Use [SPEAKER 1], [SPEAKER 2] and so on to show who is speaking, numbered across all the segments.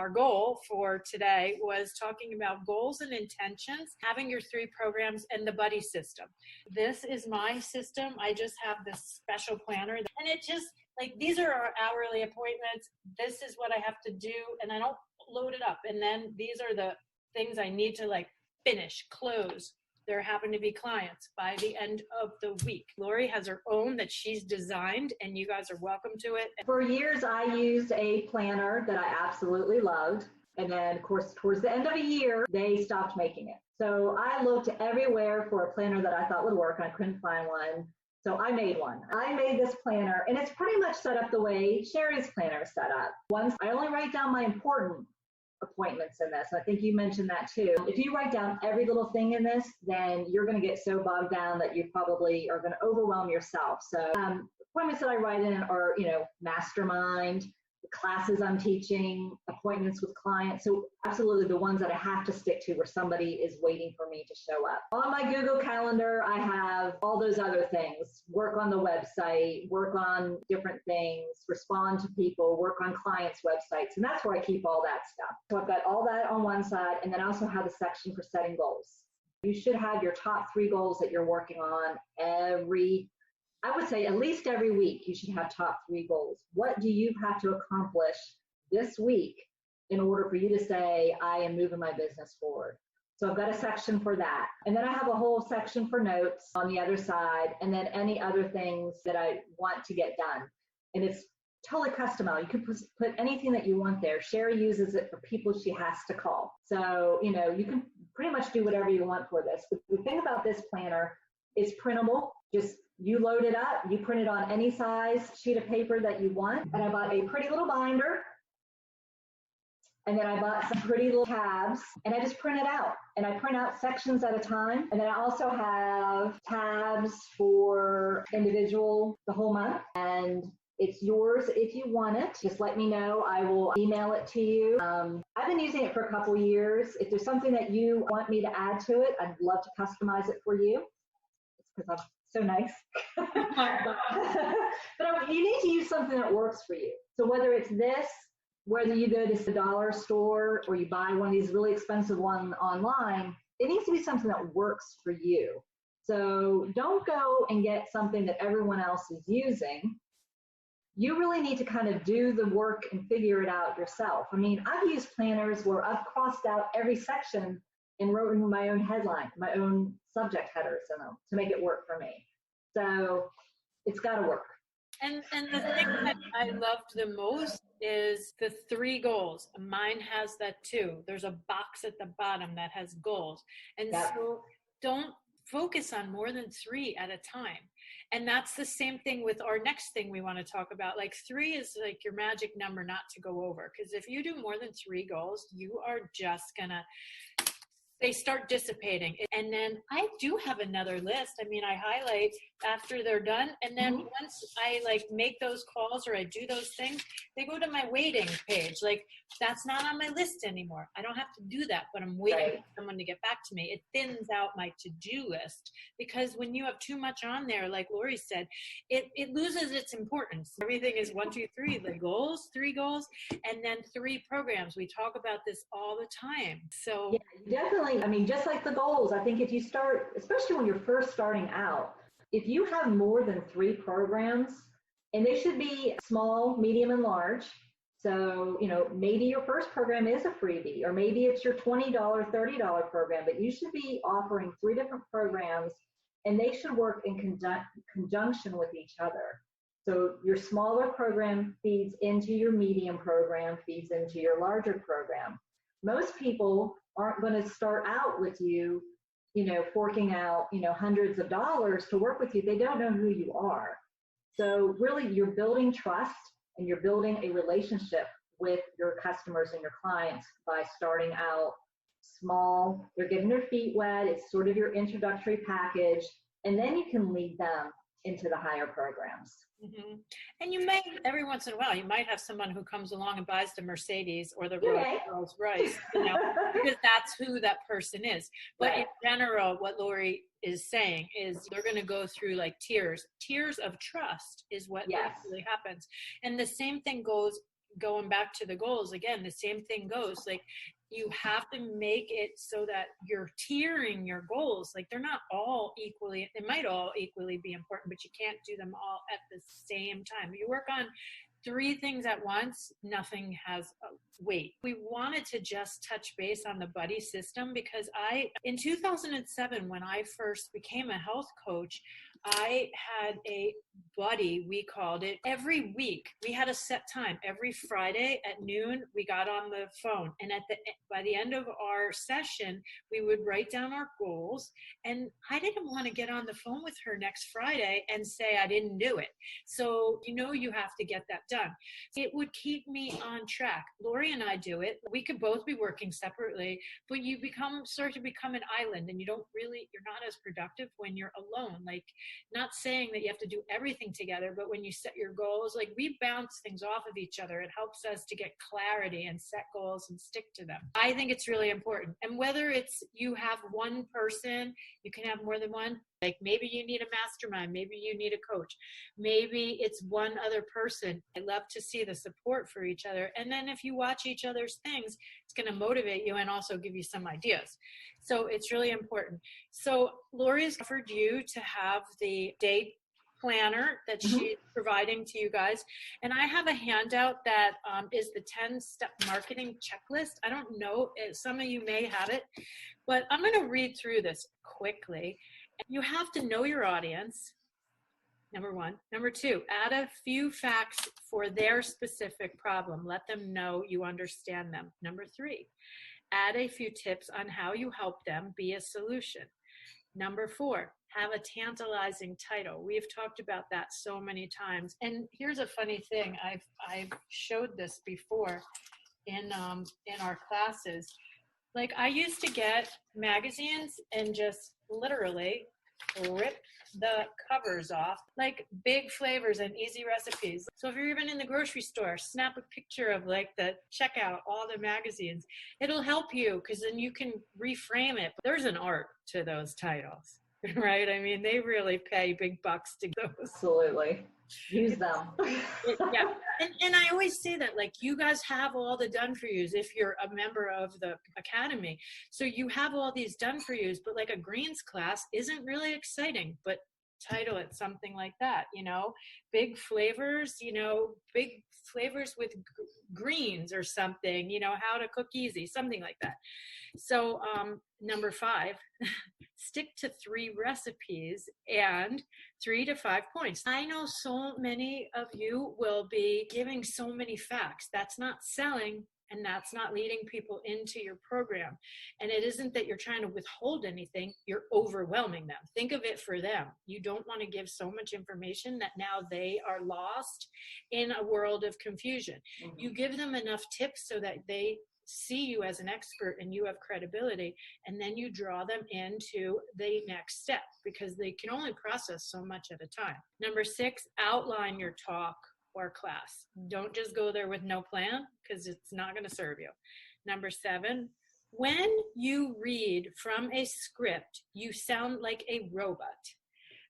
[SPEAKER 1] our goal for today was talking about goals and intentions, having your 3 programs, and the buddy system. This is my system. I just have this special planner, and it just, like, these are our hourly appointments. This is what I have to do, and I don't load it up. And then these are the things I need to, like, finish, close. There happen to be clients by the end of the week. Lori has her own that she's designed, and you guys are welcome to it.
[SPEAKER 2] For years, I used a planner that I absolutely loved. And then, of course, towards the end of a year, they stopped making it. So I looked everywhere for a planner that I thought would work, and I couldn't find one. So I made one. I made this planner, and it's pretty much set up the way Sherri's planner is set up. Once I only write down my important appointments in this. I think you mentioned that too. If you write down every little thing in this, then you're going to get so bogged down that you probably are going to overwhelm yourself. So appointments that I write in are, mastermind, the classes I'm teaching, appointments with clients. So absolutely the ones that I have to stick to where somebody is waiting for me to show up. On my Google Calendar, I have all those other things: work on the website, work on different things, respond to people, work on clients' websites. And that's where I keep all that stuff. So I've got all that on one side, and then I also have a section for setting goals. You should have your top 3 goals that you're working on I would say at least every week. You should have top 3 goals. What do you have to accomplish this week in order for you to say, I am moving my business forward? So I've got a section for that. And then I have a whole section for notes on the other side, and then any other things that I want to get done. And it's totally customized. You can put anything that you want there. Sherri uses it for people she has to call. So, you can pretty much do whatever you want for this. But the thing about this planner, it's printable. Just you load it up, you print it on any size sheet of paper that you want. And I bought a pretty little binder. And then I bought some pretty little tabs, and I just print it out. And I print out sections at a time. And then I also have tabs for individual the whole month. And it's yours if you want it. Just let me know. I will email it to you. I've been using it for a couple years. If there's something that you want me to add to it, I'd love to customize it for you. It's because I'm so nice. But you need to use something that works for you. So whether it's this, whether you go to the dollar store or you buy one of these really expensive ones online, it needs to be something that works for you. So don't go and get something that everyone else is using. You really need to kind of do the work and figure it out yourself. I mean, I've used planners where I've crossed out every section and wrote in my own headline, my own subject headers in them to make it work for me. So it's got to work.
[SPEAKER 1] And the thing that I loved the most is the 3 goals. Mine has that too. There's a box at the bottom that has goals. And so don't focus on more than 3 at a time. And that's the same thing with our next thing we want to talk about. Like 3 is like your magic number not to go over. Because if you do more than 3 goals, you are just gonna, they start dissipating. And then I do have another list. I mean, I highlight after they're done. And then once I like make those calls or I do those things, they go to my waiting page. Like that's not on my list anymore. I don't have to do that, but I'm waiting for someone to get back to me. It thins out my to-do list because when you have too much on there, like Lori said, it loses its importance. Everything is 1, 2, 3, the goals, 3 goals, and then 3 programs. We talk about this all the time. So
[SPEAKER 2] yeah, definitely. I mean, just like the goals, I think if you start, especially when you're first starting out, if you have more than 3 programs, and they should be small, medium, and large. So, maybe your first program is a freebie, or maybe it's your $20, $30 program, but you should be offering 3 different programs, and they should work in conjunction with each other. So your smaller program feeds into your medium program, feeds into your larger program. Most people aren't going to start out with you, forking out, hundreds of dollars to work with you. They don't know who you are. So really you're building trust and you're building a relationship with your customers and your clients by starting out small. They're getting their feet wet. It's sort of your introductory package. And then you can lead them into the higher programs.
[SPEAKER 1] Mm-hmm. And you may, every once in a while, you might have someone who comes along and buys the Mercedes or the Rolls Royce, because that's who that person is. But in general, what Lori is saying is they're going to go through like tiers of trust is what actually happens. And the same thing goes going back to the goals again, the same thing goes. Like, you have to make it so that you're tiering your goals. Like, they're not all equally, they might all equally be important, but you can't do them all at the same time. You work on 3 things at once, nothing has weight. We wanted to just touch base on the buddy system because in 2007, when I first became a health coach, I had a buddy, we called it. Every week, we had a set time. Every Friday at noon, we got on the phone. And by the end of our session, we would write down our goals. And I didn't want to get on the phone with her next Friday and say I didn't do it. So, you have to get that done. It would keep me on track. Lori and I do it. We could both be working separately, but you start to become an island, and you're not as productive when you're alone. Like, not saying that you have to do everything together, but when you set your goals, like, we bounce things off of each other. It helps us to get clarity and set goals and stick to them. I think it's really important. And whether it's you have one person, you can have more than one. Like, maybe you need a mastermind, maybe you need a coach, maybe it's one other person. I love to see the support for each other. And then if you watch each other's things, it's going to motivate you and also give you some ideas. So it's really important. So Lori's offered you to have the day planner that she's providing to you guys. And I have a handout that is the 10-step marketing checklist. I don't know, some of you may have it, but I'm going to read through this quickly. You have to know your audience, number 1. Number 2, add a few facts for their specific problem. Let them know you understand them. Number 3, add a few tips on how you help them be a solution. Number 4, have a tantalizing title. We've talked about that so many times. And here's a funny thing. I've showed this before in our classes. Like, I used to get magazines and just literally rip the covers off, like big flavors and easy recipes. So if you're even in the grocery store, snap a picture of like the checkout, all the magazines. It'll help you because then you can reframe it. There's an art to those titles, right? I mean, they really pay big bucks to those.
[SPEAKER 2] Absolutely. Use them.
[SPEAKER 1] Yeah. And I always say that, like, you guys have all the done for yous if you're a member of the academy. So you have all these done for yous, but like a greens class isn't really exciting, but title it something like that, big flavors, big flavors with greens or something, how to cook easy, something like that. So number 5, stick to 3 recipes and 3 to 5 points. I know so many of you will be giving so many facts. That's not selling, and that's not leading people into your program. And it isn't that you're trying to withhold anything, you're overwhelming them. Think of it for them. You don't want to give so much information that now they are lost in a world of confusion. Mm-hmm. You give them enough tips so that they see you as an expert and you have credibility, and then you draw them into the next step because they can only process so much at a time. Number 6, outline your talk or class. Don't just go there with no plan because it's not going to serve you. Number 7, when you read from a script, you sound like a robot.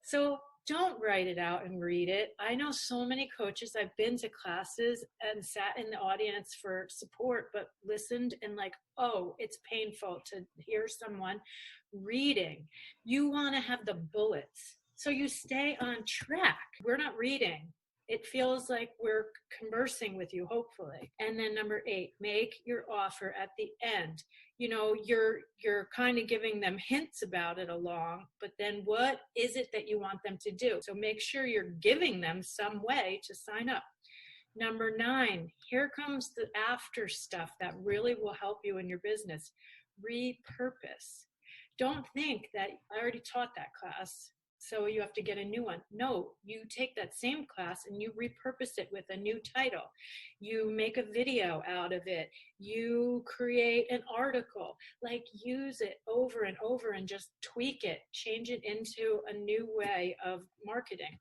[SPEAKER 1] So don't write it out and read it. I know so many coaches, I've been to classes and sat in the audience for support, but listened and like, oh, it's painful to hear someone reading. You want to have the bullets so you stay on track. We're not reading. It feels like we're conversing with you, hopefully. And then number 8, make your offer at the end. You're kind of giving them hints about it along, but then what is it that you want them to do? So make sure you're giving them some way to sign up. Number 9, here comes the after stuff that really will help you in your business. Repurpose. Don't think that I already taught that class, so you have to get a new one. No, you take that same class and you repurpose it with a new title. You make a video out of it. You create an article, like use it over and over and just tweak it, change it into a new way of marketing.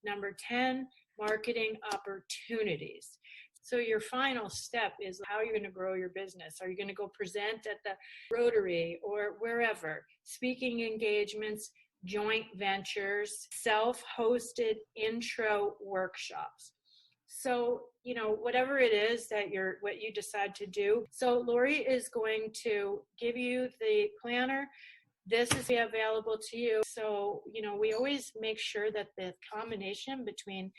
[SPEAKER 1] Number 10, marketing opportunities. So your final step is how you're going to grow your business. Are you going to go present at the Rotary or wherever? Speaking engagements, joint ventures, self-hosted intro workshops. So, whatever it is that what you decide to do. So Lori is going to give you the planner. This is available to you. So, we always make sure that the combination between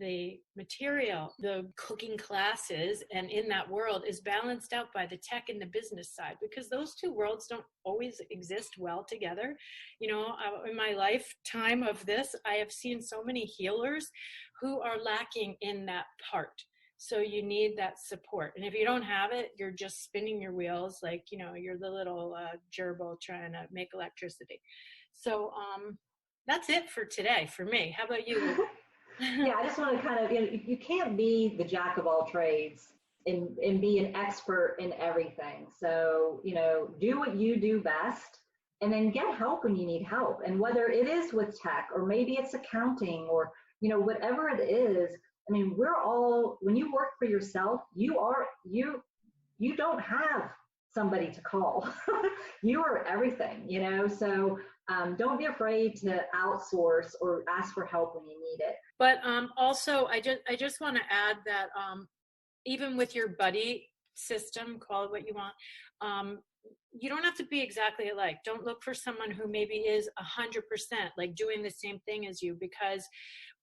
[SPEAKER 1] the material, the cooking classes, and in that world is balanced out by the tech and the business side, because those two worlds don't always exist well together. In my lifetime of this, I have seen so many healers who are lacking in that part. So you need that support. And if you don't have it, you're just spinning your wheels like, you're the little gerbil trying to make electricity. So that's it for today for me. How about you?
[SPEAKER 2] Yeah, I just want to kind of, you can't be the jack of all trades and be an expert in everything. So, do what you do best and then get help when you need help. And whether it is with tech or maybe it's accounting or, whatever it is, I mean, we're all, when you work for yourself, you don't have somebody to call. You are everything, so don't be afraid to outsource or ask for help when you need it.
[SPEAKER 1] But also, I just want to add that even with your buddy system, call it what you want, you don't have to be exactly alike. Don't look for someone who maybe is 100% like doing the same thing as you, because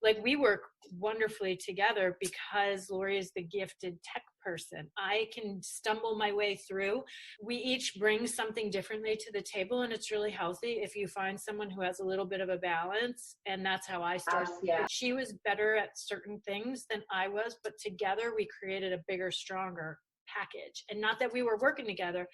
[SPEAKER 1] like we work wonderfully together because Lori is the gifted tech person. I can stumble my way through. We each bring something differently to the table, and it's really healthy if you find someone who has a little bit of a balance. And that's how I started.
[SPEAKER 2] Yeah.
[SPEAKER 1] She was better at certain things than I was, but together we created a bigger, stronger package. And not that we were working together.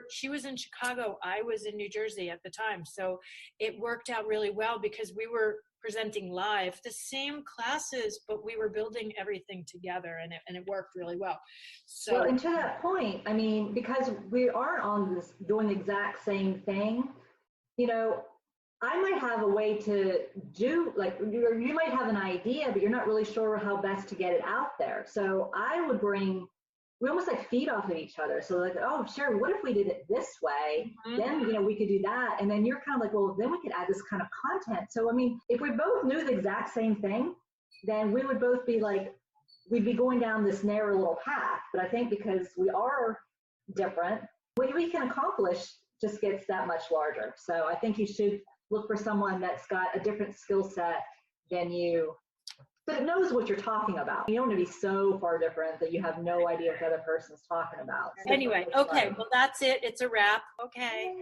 [SPEAKER 1] She was in Chicago, I was in New Jersey at the time. So it worked out really well because we were presenting live the same classes, but we were building everything together, and it worked really well. So,
[SPEAKER 2] well, and to that point, I mean, because we aren't on this doing the exact same thing, I might have a way to do, like, you might have an idea, but you're not really sure how best to get it out there. So I would we almost like feed off of each other. So like, oh, sure, what if we did it this way? Mm-hmm. Then, we could do that. And then you're kind of like, well, then we could add this kind of content. So, I mean, if we both knew the exact same thing, then we would both be like, we'd be going down this narrow little path. But I think because we are different, what we can accomplish just gets that much larger. So I think you should look for someone that's got a different skill set than you, but it knows what you're talking about. You don't want to be so far different that you have no idea what the other person's talking about. So
[SPEAKER 1] anyway, okay, well, that's it. It's a wrap. Okay.